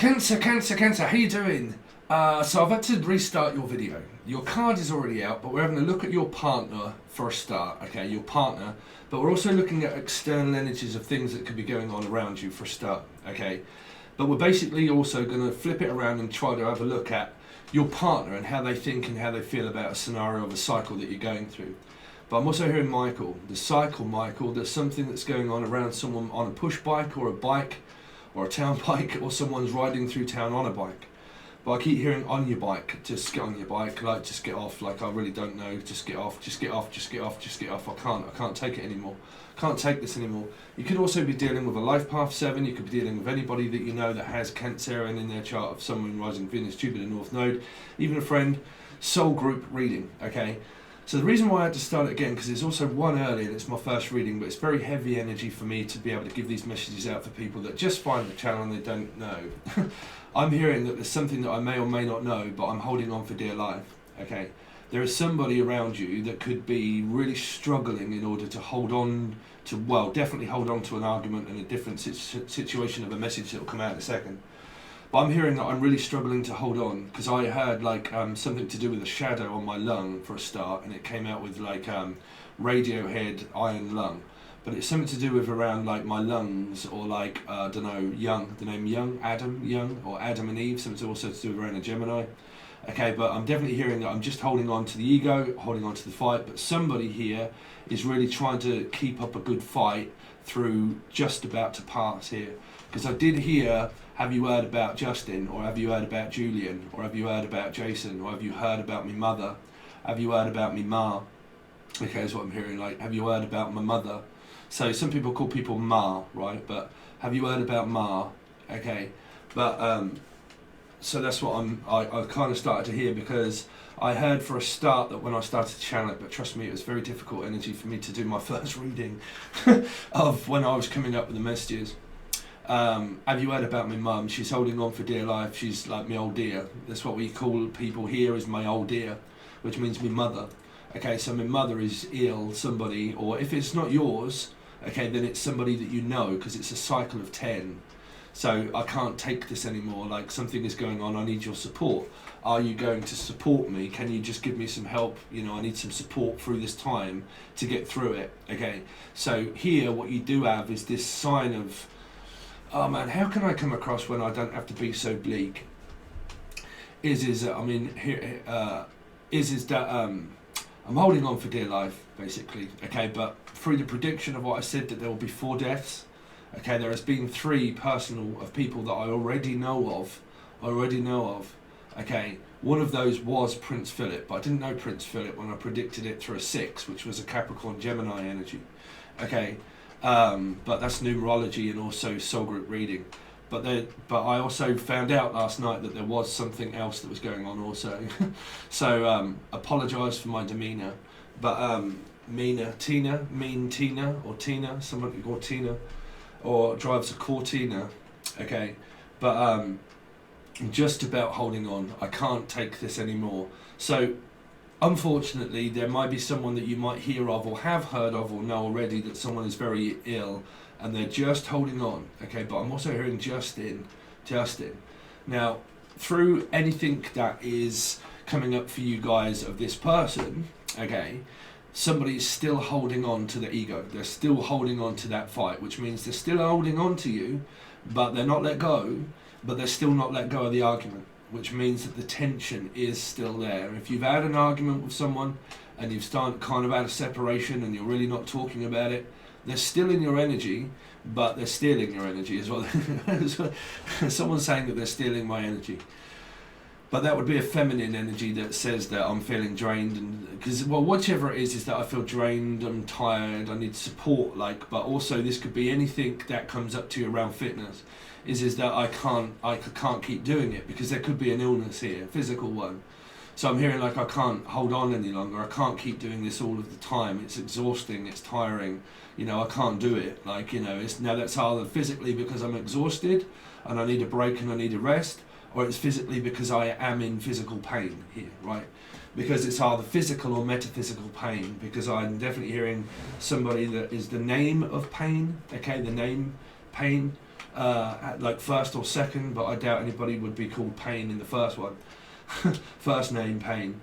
Cancer, how you doing? So I've had to restart your video. Your card is already out, but we're having a look at your partner for a start, okay, your partner, but we're also looking at external energies of things that could be going on around you for a start, okay? But we're basically also going to flip it around and try to have a look at your partner and how they think and how they feel about a scenario of a cycle that you're going through. But I'm also hearing Michael, the cycle Michael, there's something that's going on around someone on a push bike or a bike or a town bike, or someone's riding through town on a bike. But I keep hearing on your bike, just get on your bike, like just get off, like I really don't know, just get off, just get off, just get off, just get off. I can't take it anymore. Can't take this anymore. You could also be dealing with a life path 7, you could be dealing with anybody that you know that has Cancer and in their chart of someone rising Venus, Jupiter, North Node, even a friend, soul group reading, okay? So the reason why I had to start it again, because it's also one early and it's my first reading, but it's very heavy energy for me to be able to give these messages out for people that just find the channel and they don't know. I'm hearing that there's something that I may or may not know, but I'm holding on for dear life, okay? There is somebody around you that could be really struggling in order to hold on to, well, definitely hold on to an argument and a different situation of a message that will come out in a second. But I'm hearing that I'm really struggling to hold on, because I heard like something to do with a shadow on my lung for a start, and it came out with like Radiohead Iron Lung. But it's something to do with around like my lungs, or like, I don't know, Young, the name Young, Adam Young, or Adam and Eve, something also to do with around a Gemini. Okay, but I'm definitely hearing that I'm just holding on to the ego, holding on to the fight, but somebody here is really trying to keep up a good fight through just about to pass here. Because I did hear, have you heard about Justin, or have you heard about Julian, or have you heard about Jason, or have you heard about me mother, have you heard about me ma? Okay, is what I'm hearing, like, have you heard about my mother? So some people call people ma, right, but have you heard about ma? Okay, but so that's what I kind of started to hear, because I heard for a start that when I started to channel it, but trust me, it was very difficult energy for me to do my first reading of when I was coming up with the messages. Have you heard about my mum? She's holding on for dear life. She's like my old dear. That's what we call people here, is my old dear, which means my mother. Okay, so my mother is ill, somebody, or if it's not yours, okay, then it's somebody that you know, because it's a cycle of 10. So I can't take this anymore, like something is going on, I need your support. Are you going to support me? Can you just give me some help? You know, I need some support through this time to get through it, okay? So here, what you do have is this sign of, oh man, how can I come across when I don't have to be so bleak? Is that I'm holding on for dear life, basically, okay, but through the prediction of what I said, that there will be 4 deaths, okay, there has been 3 personal of people that I already know of, okay, one of those was Prince Philip, but I didn't know Prince Philip when I predicted it through a 6, which was a Capricorn Gemini energy, okay, but that's numerology and also soul group reading. But I also found out last night that there was something else that was going on also. So apologise for my demeanour. But Tina, somebody called Tina, or drives a Cortina, okay. But I'm just about holding on. I can't take this anymore. So unfortunately, there might be someone that you might hear of or have heard of or know already, that someone is very ill and they're just holding on, okay, but I'm also hearing Justin. Now, through anything that is coming up for you guys of this person, okay, somebody's still holding on to the ego. They're still holding on to that fight, which means they're still holding on to you, but they're not let go, but they're still not let go of the argument, which means that the tension is still there. If you've had an argument with someone and you've started kind of had a separation and you're really not talking about it, they're still in your energy, but they're stealing your energy as well. Someone's saying that they're stealing my energy. But that would be a feminine energy that says that I'm feeling drained, and because, well, whichever it is that I feel drained, I'm tired, I need support, like, but also this could be anything that comes up to you around fitness, is that I can't keep doing it, because there could be an illness here, a physical one. So I'm hearing like I can't hold on any longer, I can't keep doing this all of the time, it's exhausting, it's tiring, you know, I can't do it, like, you know, it's now that's either physically because I'm exhausted and I need a break and I need a rest, or it's physically because I am in physical pain here, right? Because it's either physical or metaphysical pain, because I'm definitely hearing somebody that is the name of pain, okay, the name pain, like first or second, but I doubt anybody would be called Pain in the first one. First name Pain,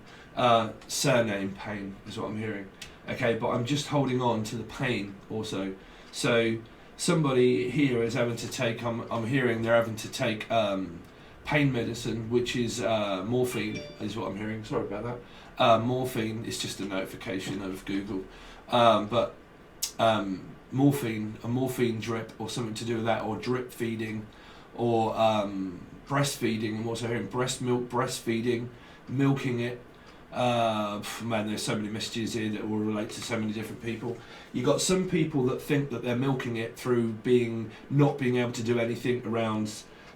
surname Pain is what I'm hearing. Okay, but I'm just holding on to the pain also. So somebody here is having to take, I'm hearing they're having to take pain medicine, which is morphine, is what I'm hearing. Sorry about that. Morphine is just a notification of Google. But morphine, a morphine drip or something to do with that, or drip feeding, or breastfeeding. I'm also hearing breast milk, breastfeeding, milking it. Man, there's so many messages here that will relate to so many different people. You got some people that think that they're milking it through not being able to do anything around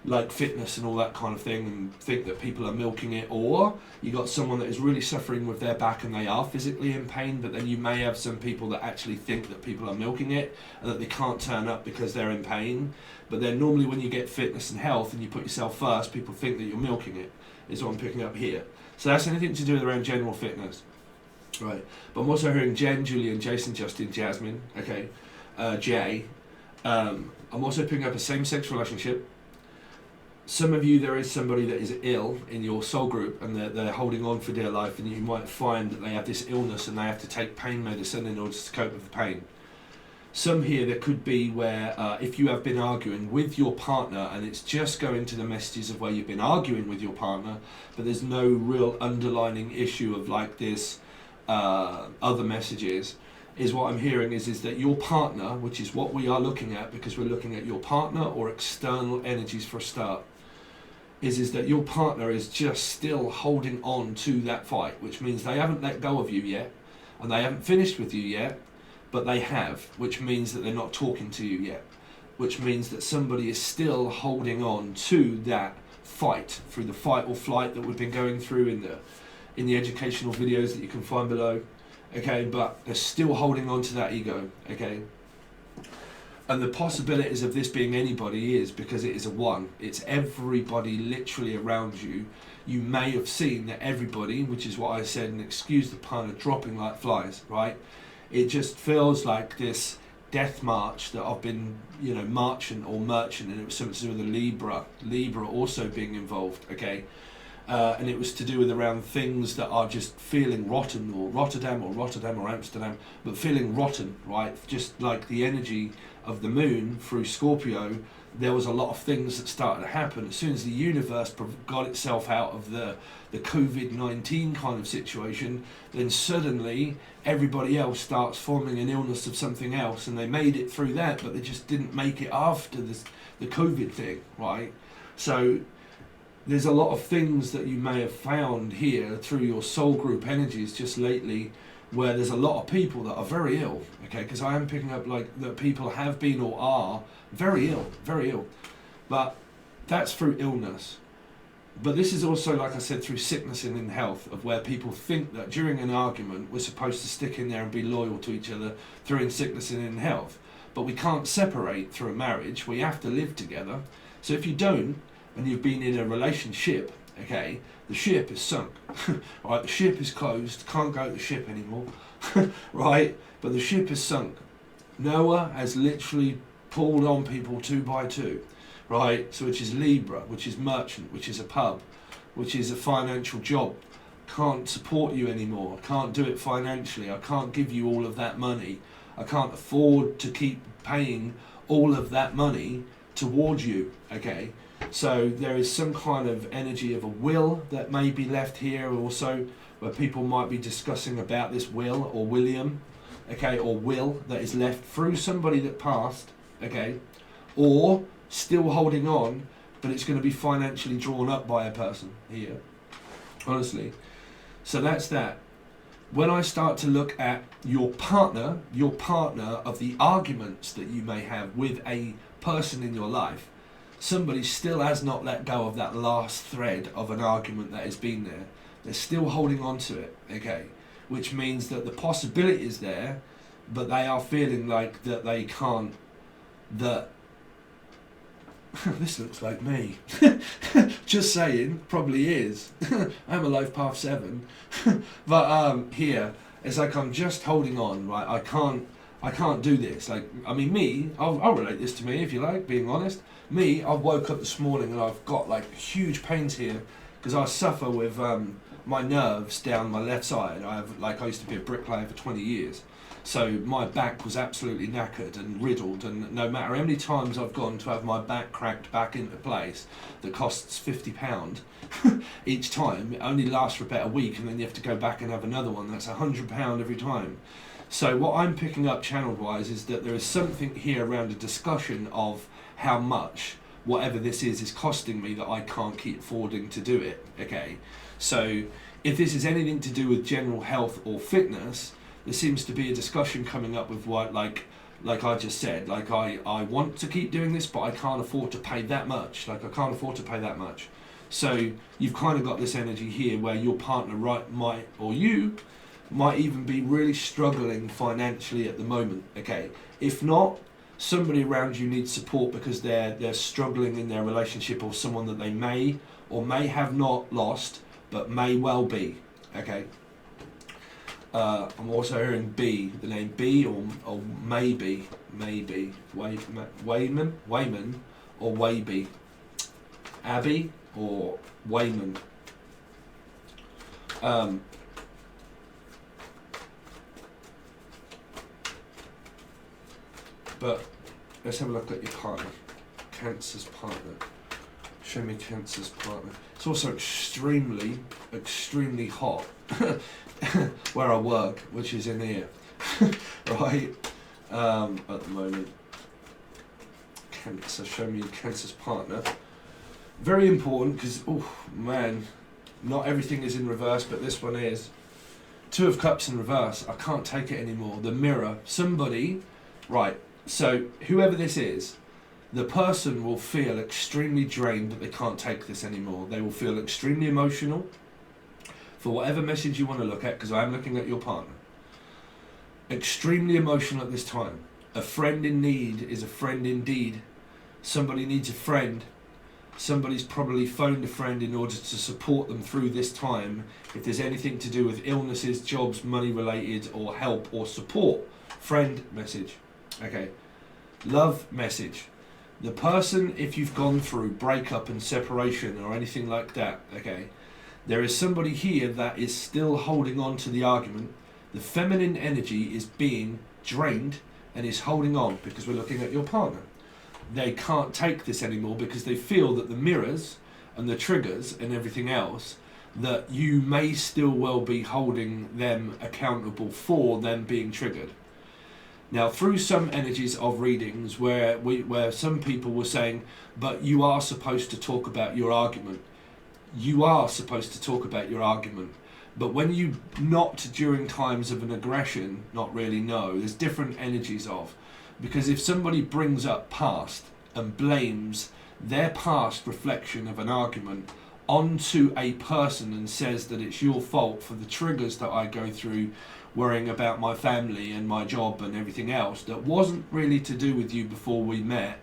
like fitness and all that kind of thing, and think that people are milking it. Or you got someone that is really suffering with their back and they are physically in pain, but then you may have some people that actually think that people are milking it and that they can't turn up because they're in pain. But then normally when you get fitness and health and you put yourself first, people think that you're milking it, is what I'm picking up here. So that's anything to do with around general fitness. Right. But I'm also hearing Jen, Julian, Jason, Justin, Jasmine, okay, Jay. I'm also picking up a same-sex relationship. Some of you, there is somebody that is ill in your soul group and they're holding on for dear life, and you might find that they have this illness and they have to take pain medicine in order to cope with the pain. Some here, there could be where if you have been arguing with your partner and it's just going to the messages of where you've been arguing with your partner, but there's no real underlining issue of like this other messages, is what I'm hearing is that your partner, which is what we are looking at because we're looking at your partner or external energies for a start, is that your partner is just still holding on to that fight, which means they haven't let go of you yet and they haven't finished with you yet, but they have, which means that they're not talking to you yet, which means that somebody is still holding on to that fight through the fight or flight that we've been going through in the educational videos that you can find below. Okay, but they're still holding on to that ego. Okay, and the possibilities of this being anybody is because it is a one. It's everybody literally around you. You may have seen that everybody, which is what I said, and excuse the pun, are dropping like flies, right? It just feels like this death march that I've been, marching or merchant, and it was something to do with the Libra also being involved, okay? And it was to do with around things that are just feeling rotten, or Rotterdam or Amsterdam, but feeling rotten, right? Just like the energy of the moon through Scorpio, there was a lot of things that started to happen. As soon as the universe got itself out of the COVID-19 kind of situation, then suddenly everybody else starts forming an illness of something else, and they made it through that, but they just didn't make it after the COVID thing, right? So there's a lot of things that you may have found here through your soul group energies just lately, where there's a lot of people that are very ill, okay? Because I am picking up like that people have been or are very ill. But that's through illness. But this is also, like I said, through sickness and in health, of where people think that during an argument we're supposed to stick in there and be loyal to each other through in sickness and in health. But we can't separate through a marriage. We have to live together. So if you don't, and you've been in a relationship, okay, the ship is sunk. Right, the ship is closed, can't go to the ship anymore. Right, but the ship is sunk. Noah has literally pulled on people 2 by 2. Right, so which is Libra, which is merchant, which is a pub, which is a financial job. Can't support you anymore, I can't do it financially, I can't give you all of that money, I can't afford to keep paying all of that money towards you, okay? So there is some kind of energy of a will that may be left here also, where people might be discussing about this will or William, okay, or will that is left through somebody that passed, okay, or still holding on, but it's going to be financially drawn up by a person here, honestly. So that's that. When I start to look at your partner of the arguments that you may have with a person in your life, somebody still has not let go of that last thread of an argument that has been there. They're still holding on to it, okay? Which means that the possibility is there, but they are feeling like that they can't, that this looks like me. Just saying, probably is. I'm a life path 7. But here, it's like I'm just holding on, right? I can't I can't do this. Like, I mean, me, I'll relate this to me if you like, being honest. Me, I woke up this morning and I've got like huge pains here because I suffer with my nerves down my left side. I used to be a bricklayer for 20 years. So my back was absolutely knackered and riddled, and no matter how many times I've gone to have my back cracked back into place that costs £50 each time, it only lasts for about a week, and then you have to go back and have another one. That's £100 every time. So what I'm picking up channel wise is that there is something here around a discussion of how much whatever this is costing me that I can't keep affording to do it. Okay, so if this is anything to do with general health or fitness, there seems to be a discussion coming up with what, like I just said, like I want to keep doing this, but I can't afford to pay that much. Like I can't afford to pay that much. So you've kind of got this energy here where your partner you might even be really struggling financially at the moment. Okay, if not, somebody around you needs support because they're struggling in their relationship, or someone that they may or may have not lost, but may well be. Okay. I'm also hearing B, the name B, or maybe Wayman or Waybe, Abby or Wayman. But let's have a look at your partner, Cancer's partner. Show me Cancer's partner. It's also extremely hot where I work, which is in here, right? At the moment. Cancer, show me Cancer's partner. Very important because, oh man, not everything is in reverse, but this one is. Two of Cups in reverse. I can't take it anymore. The Mirror. Somebody, right, so whoever this is, the person will feel extremely drained that they can't take this anymore. They will feel extremely emotional for whatever message you want to look at, because I am looking at your partner. Extremely emotional at this time. A friend in need is a friend indeed. Somebody needs a friend. Somebody's probably phoned a friend in order to support them through this time. If there's anything to do with illnesses, jobs, money related, or help or support. Friend message. Okay. Love message. The person, if you've gone through breakup and separation or anything like that, okay, there is somebody here that is still holding on to the argument. The feminine energy is being drained and is holding on because we're looking at your partner. They can't take this anymore because they feel that the mirrors and the triggers and everything else, that you may still well be holding them accountable for them being triggered. Now, through some energies of readings where some people were saying, but you are supposed to talk about your argument. You are supposed to talk about your argument. But when you not during times of an aggression, not really, no, there's different energies of. Because if somebody brings up past and blames their past reflection of an argument onto a person and says that it's your fault for the triggers that I go through, worrying about my family and my job and everything else that wasn't really to do with you before we met.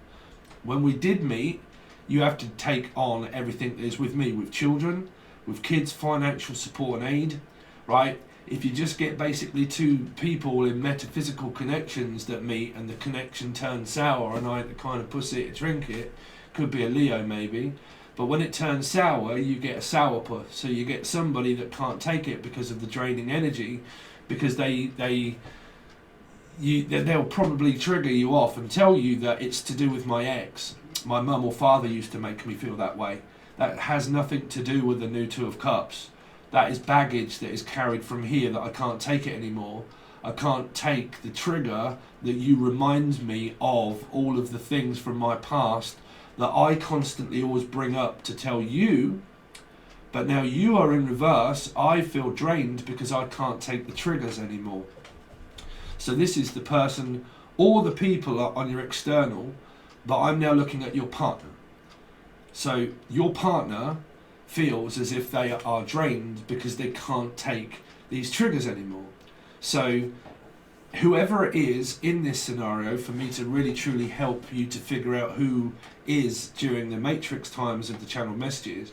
When we did meet, you have to take on everything that is with me, with children, with kids, financial support and aid, right? If you just get basically two people in metaphysical connections that meet and the connection turns sour and I kind of pussy it, drink it, could be a Leo maybe, but when it turns sour, you get a sourpuss. So you get somebody that can't take it because of the draining energy, because they'll probably trigger you off and tell you that it's to do with my ex. My mum or father used to make me feel that way. That has nothing to do with the new Two of Cups. That is baggage that is carried from here that I can't take it anymore. I can't take the trigger that you remind me of all of the things from my past that I constantly always bring up to tell you. But now you are in reverse. I feel drained because I can't take the triggers anymore. So this is the person, all the people are on your external, but I'm now looking at your partner. So your partner feels as if they are drained because they can't take these triggers anymore. So whoever it is in this scenario, for me to really truly help you to figure out who is during the matrix times of the channel messages,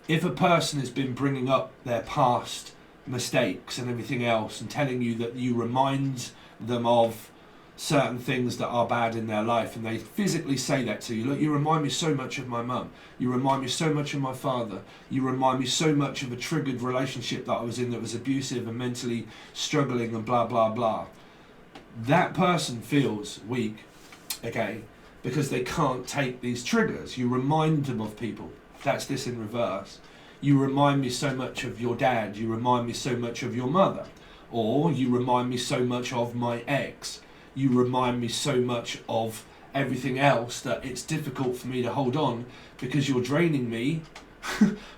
if a person has been bringing up their past mistakes and everything else and telling you that you remind them of certain things that are bad in their life, and they physically say that to you. Look, you remind me so much of my mum. You remind me so much of my father. You remind me so much of a triggered relationship that I was in that was abusive and mentally struggling and blah, blah, blah. That person feels weak, okay, because they can't take these triggers. You remind them of people. That's this in reverse. You remind me so much of your dad. You remind me so much of your mother. Or you remind me so much of my ex. You remind me so much of everything else that it's difficult for me to hold on because you're draining me,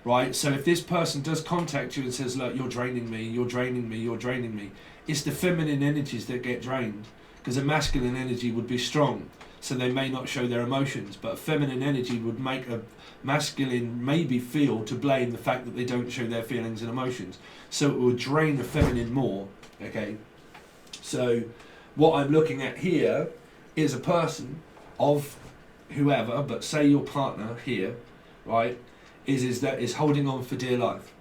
right? So if this person does contact you and says, look, you're draining me, you're draining me, you're draining me, it's the feminine energies that get drained, because a masculine energy would be strong, so they may not show their emotions, but a feminine energy would make a masculine maybe feel to blame the fact that they don't show their feelings and emotions. So it will drain the feminine more, okay? So what I'm looking at here is a person of whoever, but say your partner here, right, is holding on for dear life.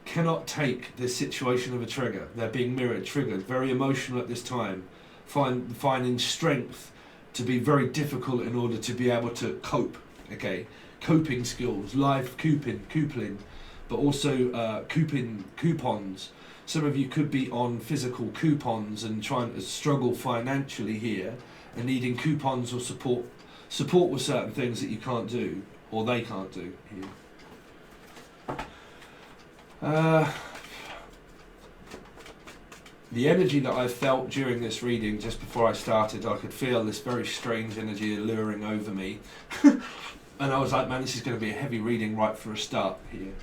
Cannot take this situation of a trigger. They're being mirrored, triggered, very emotional at this time, finding strength to be very difficult in order to be able to cope, okay? Coping skills, live coupling, but also coupons. Some of you could be on physical coupons and trying to struggle financially here and needing coupons or support with certain things that you can't do or they can't do here. The energy that I felt during this reading just before I started, I could feel this very strange energy alluring over me. And I was like, man, this is going to be a heavy reading right for a start here.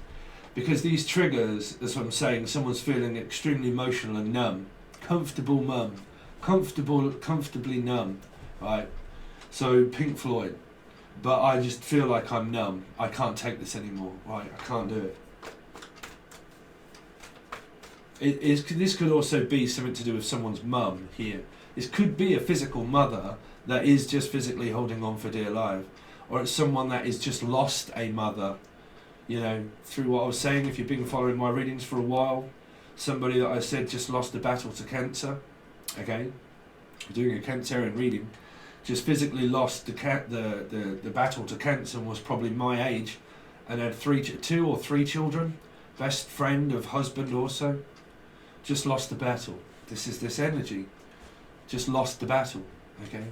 Because these triggers, that's what I'm saying, someone's feeling extremely emotional and numb. Comfortably numb, right? So Pink Floyd. But I just feel like I'm numb. I can't take this anymore, right? I can't do it. This could also be something to do with someone's mum here. This could be a physical mother that is just physically holding on for dear life. Or it's someone that has just lost a mother. You know, through what I was saying, if you've been following my readings for a while, somebody that I said just lost the battle to cancer, okay, doing a Cancerian reading, just physically lost the battle to cancer and was probably my age, and had 2 or 3 children, best friend of husband also, just lost the battle. This is this energy, just lost the battle, okay.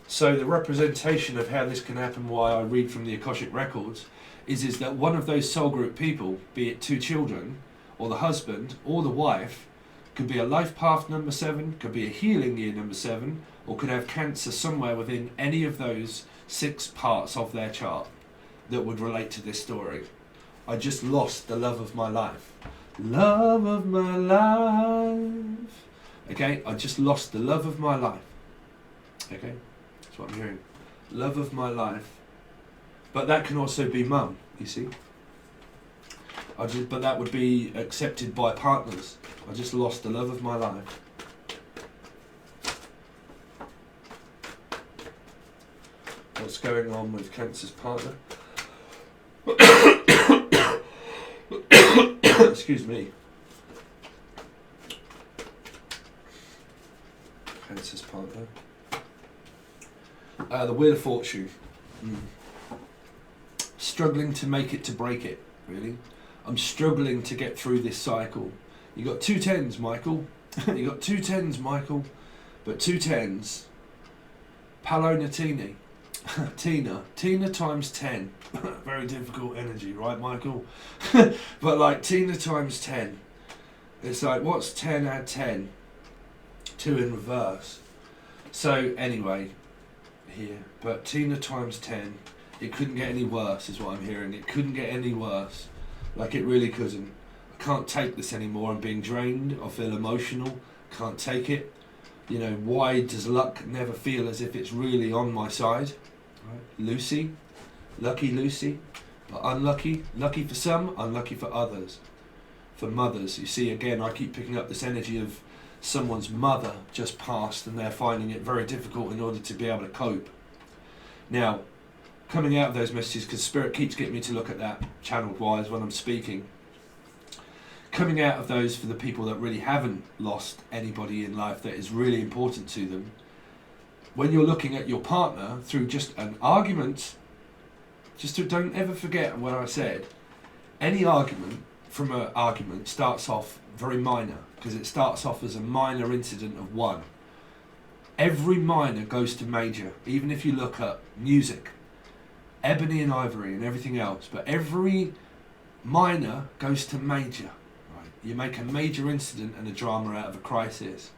So the representation of how this can happen, why I read from the Akashic Records, is that one of those soul group people, be it 2 children, or the husband, or the wife, could be a life path number 7, could be a healing year number 7, or could have cancer somewhere within any of those 6 parts of their chart that would relate to this story. I just lost the love of my life. Love of my life. Okay, I just lost the love of my life. Okay. What I'm hearing, love of my life, but that can also be mum. You see, but that would be accepted by partners. I just lost the love of my life. What's going on with Cancer's partner? Excuse me. Cancer's partner. The Wheel of Fortune. Struggling to make it to break it, really. I'm struggling to get through this cycle. You got 2 10s, Michael. You got 2 10s, Michael. But 2 10s. Palonatini. Tina times 10. Very difficult energy, right, Michael? But like Tina times 10. It's like, what's 10 add 10? 2 in reverse. So anyway, here, but Tina times 10, it couldn't get any worse is what I'm hearing. It couldn't get any worse. Like it really couldn't. I can't take this anymore. I'm being drained. I feel emotional. Can't take it. You know, why does luck never feel as if it's really on my side? Right. Lucy, lucky Lucy, but unlucky. Lucky for some, unlucky for others. For mothers, you see, again, I keep picking up this energy of someone's mother just passed and they're finding it very difficult in order to be able to cope. Now, coming out of those messages, because Spirit keeps getting me to look at that channeled wise when I'm speaking. Coming out of those for the people that really haven't lost anybody in life that is really important to them. When you're looking at your partner through just an argument, don't ever forget what I said. Any argument from an argument starts off very minor, because it starts off as a minor incident of one. Every minor goes to major, even if you look at music, ebony and ivory and everything else, but every minor goes to major. Right? You make a major incident and a drama out of a crisis.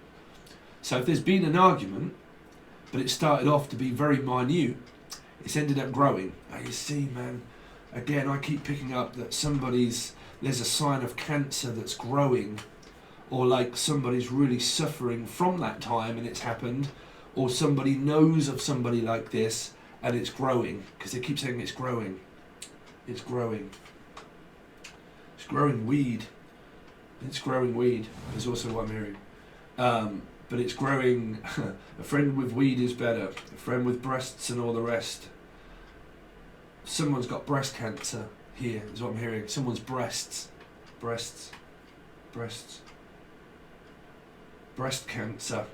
So if there's been an argument, but it started off to be very minute, it's ended up growing. Now you see, man, again, I keep picking up that there's a sign of cancer that's growing, or like somebody's really suffering from that time and it's happened, or somebody knows of somebody like this and it's growing, because they keep saying it's growing. It's growing. It's growing weed. It's growing weed is also what I'm hearing. But it's growing. A friend with weed is better. A friend with breasts and all the rest. Someone's got breast cancer here, is what I'm hearing. Someone's breasts. Breast cancer.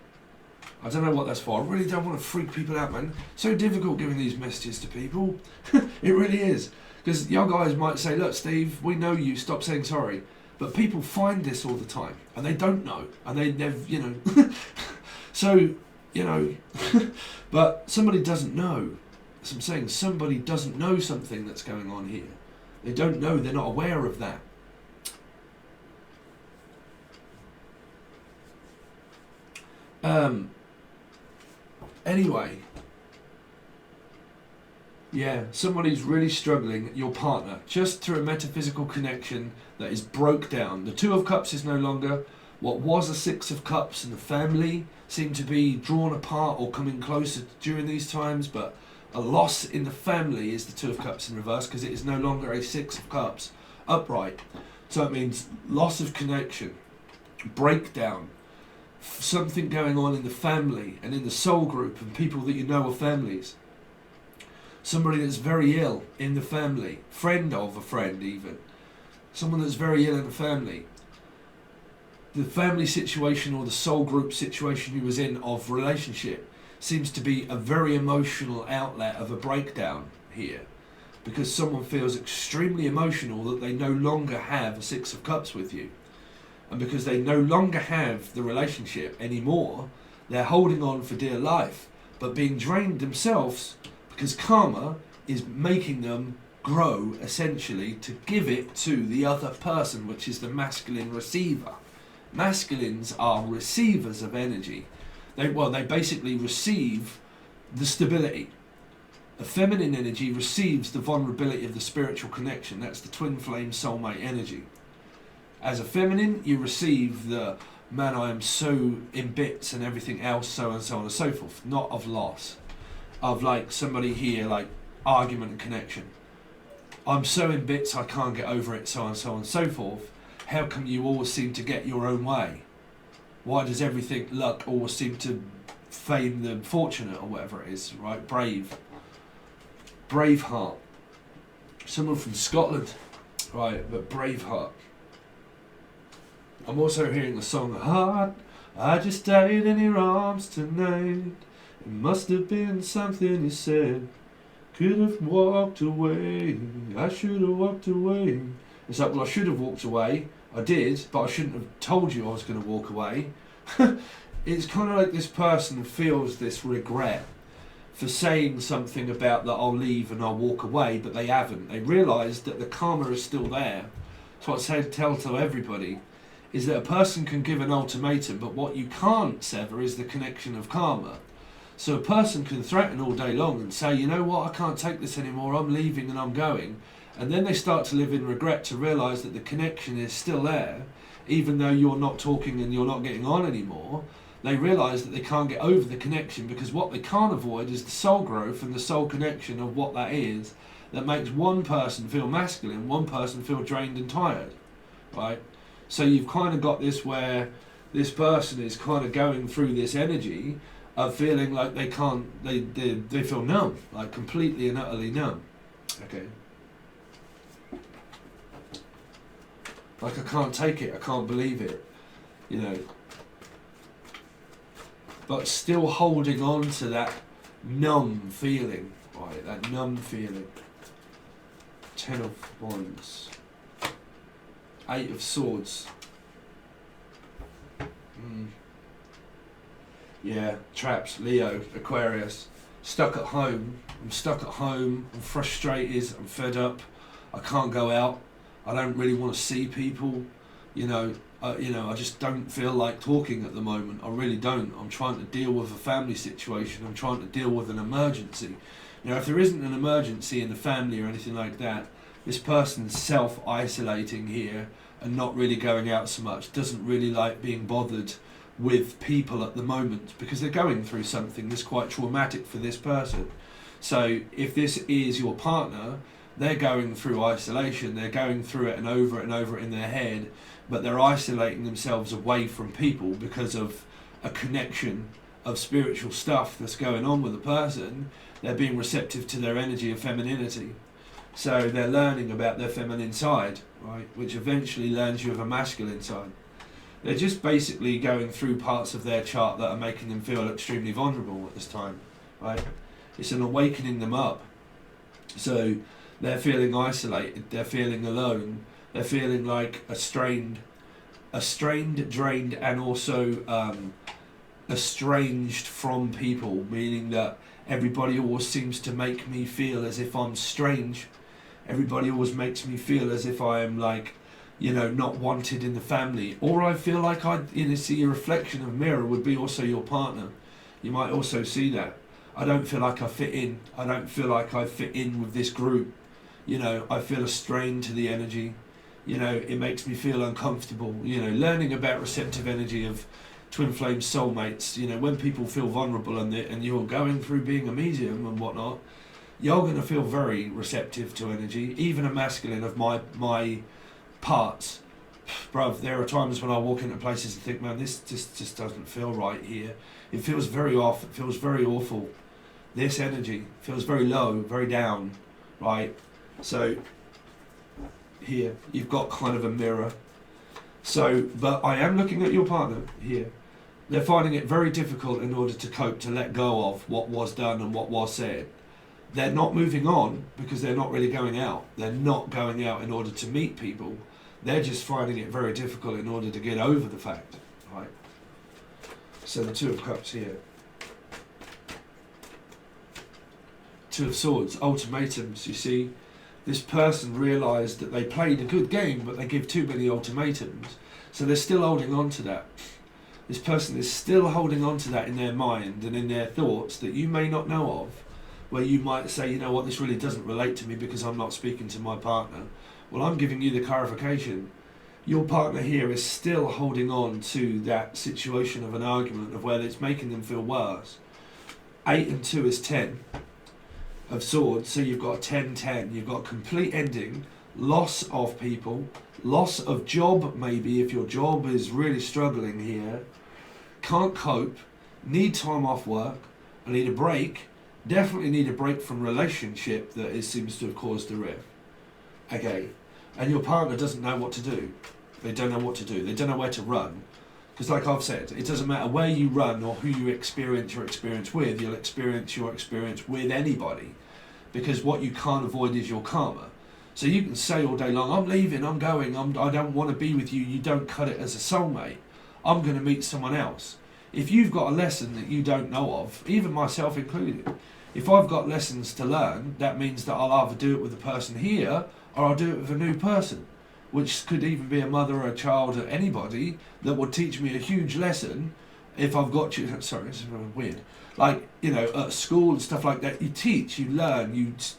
I don't know what that's for. I really don't want to freak people out, man. So difficult giving these messages to people. It really is. Because your guys might say, look, Steve, we know you, stop saying sorry. But people find this all the time, and they don't know, and they've, you know. So, you know, but somebody doesn't know. As I'm saying, somebody doesn't know something that's going on here. They don't know, they're not aware of that. Anyway, yeah, somebody's really struggling, your partner, just through a metaphysical connection that is broke down. The Two of Cups is no longer. What was a Six of Cups and the family seem to be drawn apart or coming closer during these times, but a loss in the family is the Two of Cups in reverse, because it is no longer a Six of Cups upright. So it means loss of connection, breakdown, something going on in the family and in the soul group and people that you know are families. Somebody that's very ill in the family, friend of a friend even. Someone that's very ill in the family. The family situation or the soul group situation you was in of relationship seems to be a very emotional outlet of a breakdown here. Because someone feels extremely emotional that they no longer have a Six of Cups with you. And because they no longer have the relationship anymore, they're holding on for dear life, but being drained themselves, because karma is making them grow, essentially, to give it to the other person, which is the masculine receiver. Masculines are receivers of energy. They basically receive the stability. A feminine energy receives the vulnerability of the spiritual connection. That's the twin flame soulmate energy. As a feminine, you receive the, man, I am so in bits and everything else, so and so on and so forth. Not of loss. Of like somebody here, like argument and connection. I'm so in bits, I can't get over it, so on and so forth. How come you always seem to get your own way? Why does everything, luck, always seem to fame the fortunate or whatever it is, right? Braveheart. Someone from Scotland, right, but Braveheart. I'm also hearing the song Heart, I just died in your arms tonight. It must have been something you said. Could have walked away. I should have walked away. It's like, well, I should have walked away. I did, but I shouldn't have told you I was going to walk away. It's kind of like this person feels this regret for saying something about that I'll leave and I'll walk away, but they haven't. They realise that the karma is still there. So what I tell to everybody is that a person can give an ultimatum, but what you can't sever is the connection of karma. So a person can threaten all day long and say, you know what, I can't take this anymore, I'm leaving and I'm going. And then they start to live in regret to realise that the connection is still there, even though you're not talking and you're not getting on anymore. They realise that they can't get over the connection, because what they can't avoid is the soul growth and the soul connection of what that is, that makes one person feel masculine, one person feel drained and tired, right? So you've kind of got this where this person is kind of going through this energy of feeling like they can't, they feel numb, like completely and utterly numb. Okay. Like I can't take it, I can't believe it, you know. But still holding on to that numb feeling, right? That numb feeling. 10 of Wands. 8 of Swords. Yeah, traps, Leo, Aquarius. Stuck at home. I'm stuck at home. I'm frustrated. I'm fed up. I can't go out. I don't really want to see people. You know, I just don't feel like talking at the moment. I really don't. I'm trying to deal with a family situation. I'm trying to deal with an emergency. Now, if there isn't an emergency in the family or anything like that, this person's self-isolating here and not really going out so much. Doesn't really like being bothered with people at the moment because they're going through something that's quite traumatic for this person. So if this is your partner, they're going through isolation. They're going through it and over it in their head, but they're isolating themselves away from people because of a connection of spiritual stuff that's going on with the person. They're being receptive to their energy of femininity. So they're learning about their feminine side, right, which eventually learns you of a masculine side. They're just basically going through parts of their chart that are making them feel extremely vulnerable at this time, right? It's an awakening them up. So they're feeling isolated, they're feeling alone, they're feeling like estranged, drained, and also estranged from people, meaning that everybody always seems to make me feel as if I'm strange. Everybody always makes me feel as if I am like, you know, not wanted in the family. Or I feel like see a reflection of mirror would be also your partner. You might also see that. I don't feel like I fit in. I don't feel like I fit in with this group. You know, I feel a strain to the energy. You know, it makes me feel uncomfortable. You know, learning about receptive energy of twin flame soulmates. You know, when people feel vulnerable and you're going through being a medium and whatnot, you're going to feel very receptive to energy. Even a masculine of my parts, bruv, there are times when I walk into places and think, man, this just doesn't feel right here. It feels very off. It feels very awful. This energy feels very low, very down, right? So here you've got kind of a mirror. So, but I am looking at your partner here. They're finding it very difficult in order to cope, to let go of what was done and what was said. They're not moving on because they're not really going out. They're not going out in order to meet people. They're just finding it very difficult in order to get over the fact, right? So the Two of Cups here. Two of Swords, ultimatums, you see. This person realised that they played a good game, but they give too many ultimatums. So they're still holding on to that. This person is still holding on to that in their mind and in their thoughts that you may not know of, where you might say, you know what, this really doesn't relate to me because I'm not speaking to my partner. Well, I'm giving you the clarification. Your partner here is still holding on to that situation of an argument of where it's making them feel worse. 8 and 2 is 10 of Swords, so you've got a 10-10. You've got complete ending, loss of people, loss of job maybe if your job is really struggling here, can't cope, need time off work, I need a break, definitely need a break from relationship that seems to have caused a rift. Okay, and your partner doesn't know what to do. They don't know what to do. They don't know where to run. Because like I've said, it doesn't matter where you run or who you experience your experience with, you'll experience your experience with anybody. Because what you can't avoid is your karma. So you can say all day long, I'm leaving, I'm going, I don't want to be with you, you don't cut it as a soulmate. I'm going to meet someone else. If you've got a lesson that you don't know of, even myself included, if I've got lessons to learn, that means that I'll either do it with the person here or I'll do it with a new person, which could even be a mother or a child or anybody that would teach me a huge lesson if I've got you. Sorry, this is weird. Like, you know, at school and stuff like that, you teach, you learn,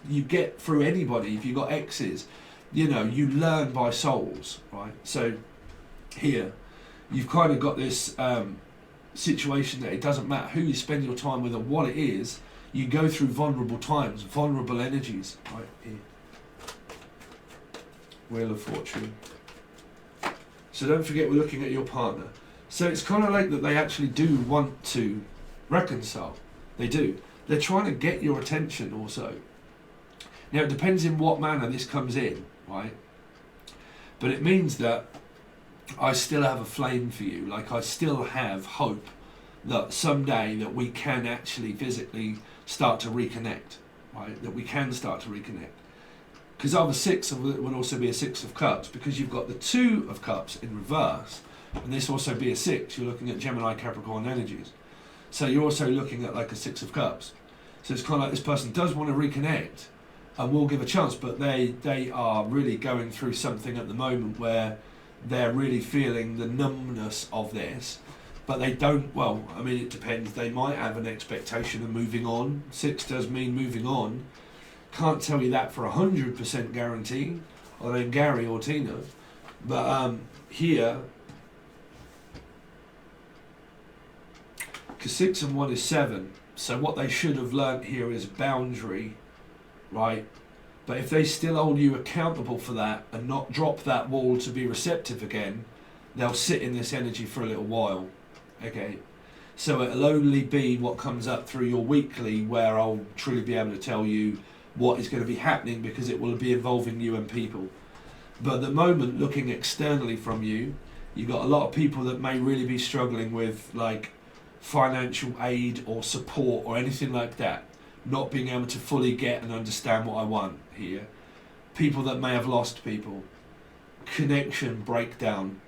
you get through anybody. If you've got exes, you know, you learn by souls, right? So here, you've kind of got this situation that it doesn't matter who you spend your time with or what it is, you go through vulnerable times, vulnerable energies, right here. Wheel of Fortune. So don't forget we're looking at your partner. So it's kind of like that they actually do want to reconcile. They do. They're trying to get your attention also. Now it depends in what manner this comes in, right? But it means that I still have a flame for you. Like, I still have hope that someday that we can actually physically start to reconnect, right? That we can start to reconnect. Because other six would also be a Six of Cups, because you've got the Two of Cups in reverse, and this also be a six. You're looking at Gemini, Capricorn energies. So you're also looking at like a Six of Cups. So it's kind of like this person does want to reconnect and will give a chance, but they are really going through something at the moment where they're really feeling the numbness of this, but they don't, well, I mean, it depends. They might have an expectation of moving on. Six does mean moving on. Can't tell you that for 100% guarantee, or then Gary or Tina. But here, because 6 and 1 is 7, so what they should have learnt here is boundary, right? But if they still hold you accountable for that and not drop that wall to be receptive again, they'll sit in this energy for a little while, okay? So it'll only be what comes up through your weekly where I'll truly be able to tell you what is going to be happening, because it will be involving you and people. But at the moment, looking externally from you, you've got a lot of people that may really be struggling with like financial aid or support or anything like that, not being able to fully get and understand what I want here. People that may have lost people, connection breakdown,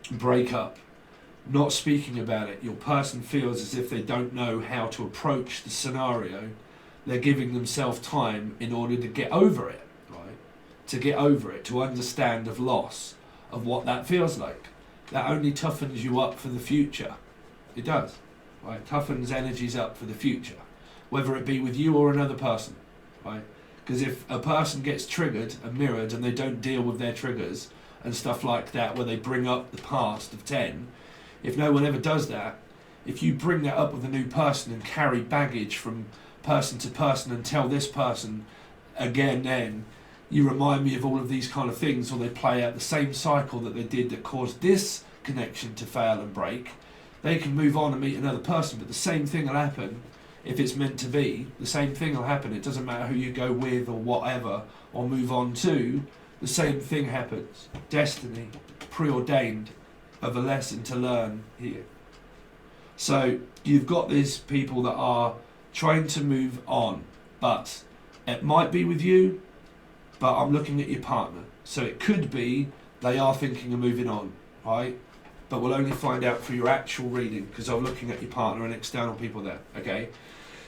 breakup, not speaking about it. Your person feels as if they don't know how to approach the scenario. They're giving themselves time in order to get over it, right? To get over it, to understand of loss, of what that feels like. That only toughens you up for the future. It does, right? Toughens energies up for the future, whether it be with you or another person, right? Because if a person gets triggered and mirrored and they don't deal with their triggers and stuff like that, where they bring up the past of 10, if no one ever does that, if you bring that up with a new person and carry baggage from person to person and tell this person again, then you remind me of all of these kind of things, or they play out the same cycle that they did that caused this connection to fail and break. They can move on and meet another person, but the same thing will happen. If it's meant to be, the same thing will happen. It doesn't matter who you go with or whatever, or move on to, the same thing happens. Destiny, preordained, of a lesson to learn here. So you've got these people that are trying to move on, but it might be with you, but I'm looking at your partner. So it could be they are thinking of moving on, right? But we'll only find out through your actual reading, because I'm looking at your partner and external people there, okay?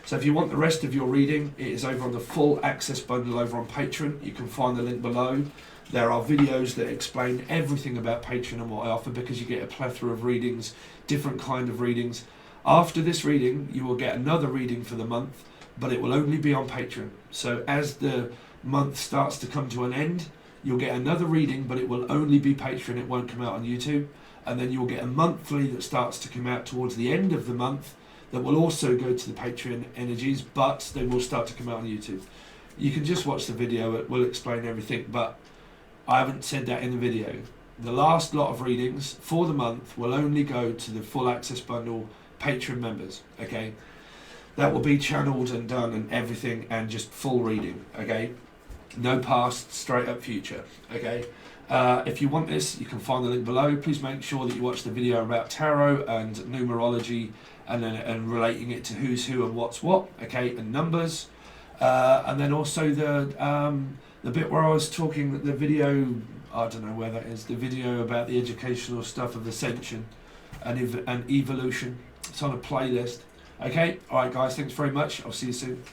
So if you want the rest of your reading, it is over on the full access bundle over on Patron. You can find the link below. There are videos that explain everything about Patreon and what I offer, because you get a plethora of readings, different kind of readings. After this reading, you will get another reading for the month, but it will only be on Patreon. So as the month starts to come to an end, you'll get another reading, but it will only be Patreon. It won't come out on YouTube. And then you'll get a monthly that starts to come out towards the end of the month that will also go to the Patreon energies, but they will start to come out on YouTube. You can just watch the video. It will explain everything, but I haven't said that in the video. The last lot of readings for the month will only go to the full access bundle Patreon members, okay? That will be channeled and done and everything, and just full reading, okay? No past, straight up future, okay? If you want this, you can find the link below. Please make sure that you watch the video about Taro and numerology, and relating it to who's who and what's what, okay, and numbers. And then also the bit where I was talking, the video, I don't know where that is, the video about the educational stuff of ascension and evolution. It's on a playlist. Okay, alright guys, thanks very much. I'll see you soon.